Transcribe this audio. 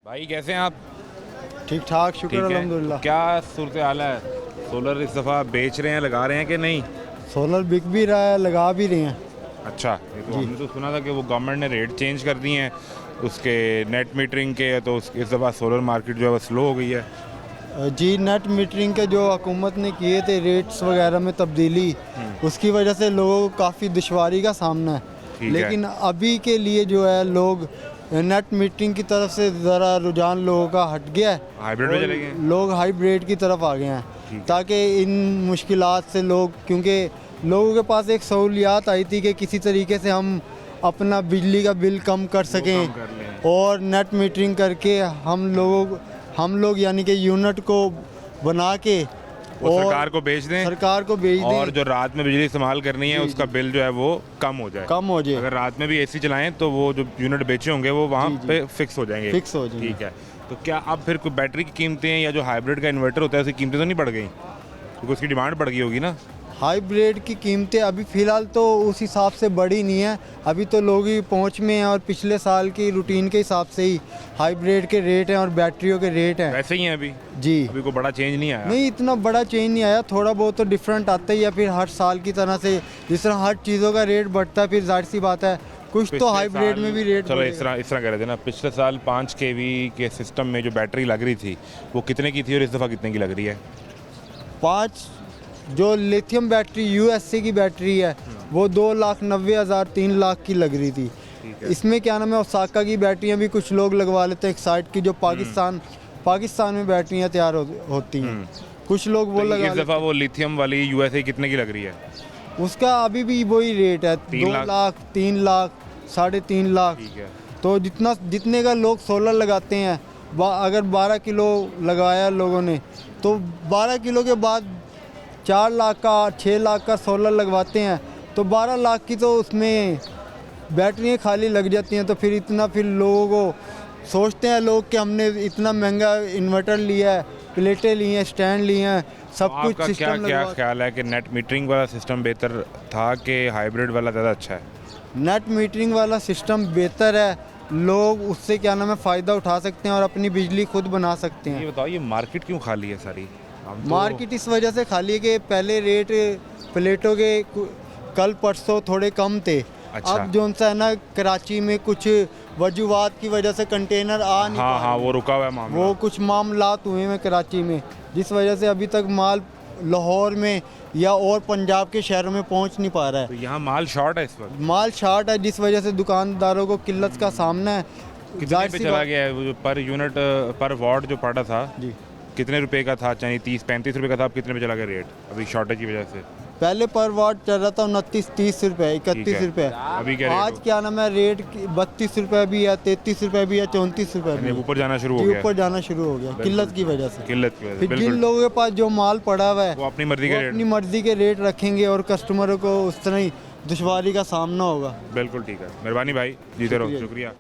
भाई कैसे हैं आप? ठीक ठाक, शुक्र ठीक है। अल्हम्दुलिल्लाह। क्या सूरत हाल है? सोलर इस दफ़ा बेच रहे हैं, लगा रहे हैं कि नहीं? सोलर बिक भी रहा है, लगा भी रहे हैं। अच्छा, ये तो हमने तो सुना था कि वो गवर्नमेंट ने रेट चेंज कर दिए हैं उसके नेट मीटरिंग के, तो इस दफ़ा सोलर मार्केट जो है वो स्लो हो गई है। जी, नेट मीटरिंग के जो हुकूमत ने किए थे रेट्स वगैरह में तब्दीली, उसकी वजह से लोगों को काफ़ी दुश्वारी का सामना है। ठीक है। लेकिन अभी के लिए जो है लोग नेट मीटरिंग की तरफ से ज़रा रुझान लोगों का हट गया है। हाइब्रिड में चले गए हैं। लोग हाइब्रिड की तरफ आ गए ठीक हैं है। ताकि इन मुश्किलात से लोग, क्योंकि लोगों के पास एक सहूलियात आई थी कि किसी तरीके से हम अपना बिजली का बिल कम कर सकें कम कर लें। और नेट मीटरिंग करके हम लोग यानी कि यूनिट को बना के वो और सरकार को बेच दें सरकार को भेज और दें, जो रात में बिजली इस्तेमाल करनी है जी, उसका बिल जो है वो कम हो जाए। कम हो जाए, अगर रात में भी एसी चलाएं तो वो जो यूनिट बेचे होंगे वो वहाँ जी, जी। पे फिक्स हो जाएंगे। फिक्स हो जाएंगे। ठीक है। तो क्या अब फिर कोई बैटरी की कीमतें या जो हाइब्रिड का इन्वर्टर होता है उसकी कीमतें तो नहीं बढ़ गई? क्योंकि उसकी डिमांड बढ़ गई होगी ना। हाइब्रिड की कीमतें अभी फ़िलहाल तो उस हिसाब से बढ़ी नहीं है। अभी तो लोग ही पहुँच में हैं और पिछले साल की रूटीन के हिसाब से ही हाइब्रिड के रेट हैं और बैटरियों के रेट हैं। वैसे ही है अभी जी, अभी कोई बड़ा चेंज नहीं आया। नहीं इतना बड़ा चेंज नहीं आया, थोड़ा बहुत तो डिफरेंट आता ही है। फिर हर साल की तरह से जिस तरह हर चीज़ों का रेट बढ़ता है, फिर जाहिर सी बात है कुछ तो पिछले हाइब्रिड साल- में भी रेट चलो बढ़ेगा। इस तरह कह रहे थे ना, पिछले साल 5 kV के सिस्टम में जो बैटरी लग रही थी वो कितने की थी और इस दफ़ा कितने की लग रही है? 5 जो लिथियम बैटरी यूएससी की बैटरी है वो 2,90,000 3 लाख की लग रही थी। ठीक है। इसमें क्या नाम है, ओसाका की बैटरियां भी कुछ लोग लगवा लेते हैं, एक साइड की जो पाकिस्तान में बैटरियां तैयार होती हैं, कुछ लोग वो तो लगा इस दफ़ा वो लिथियम वाली यूएसए कितने की लग रही है? उसका अभी भी वही रेट है, 3 2 लाख। लाख 3 लाख 3.5 लाख। ठीक है। तो जितने का लोग सोलर लगाते हैं, अगर 12 किलो लगाया लोगों ने तो 12 किलो के बाद 4 लाख का 6 लाख का सोलर लगवाते हैं तो 12 लाख की तो उसमें बैटरियाँ खाली लग जाती हैं। तो फिर लोगों को सोचते हैं लोग कि हमने इतना महंगा इन्वर्टर लिया है, प्लेटें ली हैं, स्टैंड लिए हैं, सब कुछ आपका क्या सिस्टम क्या लगवा। ख्याल है कि नेट मीटरिंग वाला सिस्टम बेहतर था कि हाइब्रिड वाला ज़्यादा अच्छा है? नेट मीटरिंग वाला सिस्टम बेहतर है, लोग उससे क्या नाम है फ़ायदा उठा सकते हैं और अपनी बिजली खुद बना सकते हैं। ये बताओ, ये मार्केट क्यों खाली है सारी? हम तो- मार्केट इस वजह से खाली है कि पहले रेट प्लेटों के कल परसों थोड़े कम थे। अच्छा। अब जो सा है ना, कराची में कुछ वजूहात की वजह से कंटेनर आ नहीं हाँ पा हाँ, रहे। वो रुका हुआ है मामला। वो कुछ मामलात हुए हैं कराची में, जिस वजह से अभी तक माल लाहौर में या और पंजाब के शहरों में पहुंच नहीं पा रहा तो है। यहाँ माल शॉर्ट है इस वक्त। माल शार्ट है, जिस वजह से दुकानदारों को किल्लत का सामना है। कितने जाहिर पे सी चला बात- गया है वो जो पर यूनिट पर वॉट जो पड़ा था? जी, कितने रुपए का था? चाहिए 30-35 रुपए का था, अब कितने पे चला गया रेट अभी शॉर्टेज की वजह से? पहले पर वाट चल रहा था 29-30 रुपये, ठीक 31 है। रुपये। अभी क्या रेट आज हो? क्या नाम है, रेट 32 रुपये भी है, 33 रुपये भी है, 34 रुपये भी यानी है। ऊपर जाना शुरू हो जी, गया ऊपर जाना शुरू हो गया किल्लत की वजह से। किल्लत की वजह से। फिर जिन बिल्कुल, लोगों के पास जो माल पड़ा हुआ है वो अपनी मर्जी वो के अपनी रेट। मर्जी के रेट रखेंगे और कस्टमरों को उस तरह ही दुश्वारी का सामना होगा। बिल्कुल ठीक है। मेहरबानी भाई, जीते रहो। शुक्रिया। शुक्रिया।